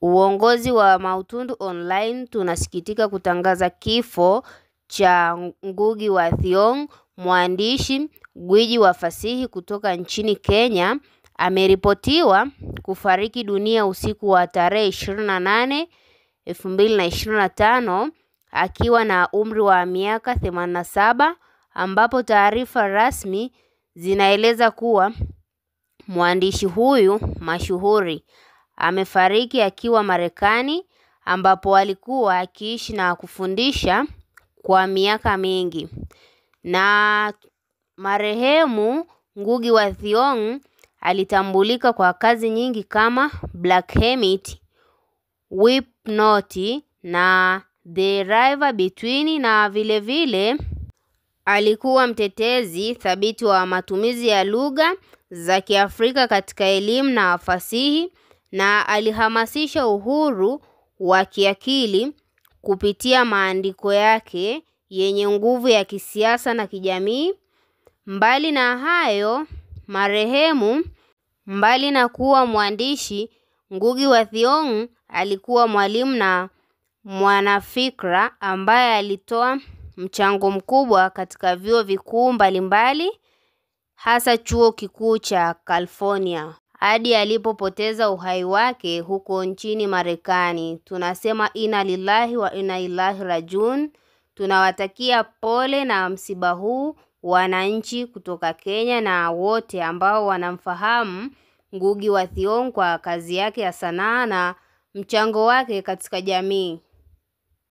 Uongozi wa Mautundu Online tunasikitika kutangaza kifo cha Ngugi wa Thiong'o, mwandishi gwiji wa fasihi kutoka nchini Kenya. Ameripotiwa kufariki dunia usiku wa tarehe 28 2025 akiwa na umri wa miaka 87, ambapo taarifa rasmi zinaeleza kuwa mwandishi huyu mashuhuri amefariki akiwa Marekani, ambapo alikuwa akiishi na kufundisha kwa miaka mingi. Na marehemu Ngugi wa Thiong'o alitambulika kwa kazi nyingi kama Black Hermit, Weep Not na The River Between, na vile alikuwa mtetezi thabiti wa matumizi ya lugha za Kiafrika katika elimu na fasihi, na alihamasisha uhuru wa kiakili kupitia maandiko yake yenye nguvu ya kisiasa na kijamii. Mbali na hayo, marehemu, mbali na kuwa mwandishi, Ngugi wa Thiong'o alikuwa mwalimu na mwanafikra ambaye alitoa mchango mkubwa katika vyuo vikuu mbalimbali, hasa chuo kikuu cha California, hadi alipopoteza uhai wake huko nchini Marekani. Tunasema inna lillahi wa inna ilaihi rajiun. Tunawatakia pole na msiba huu wananchi kutoka Kenya na wote ambao wanamfahamu Ngugi wa Thiong'o kwa kazi yake ya sanaa na mchango wake katika jamii.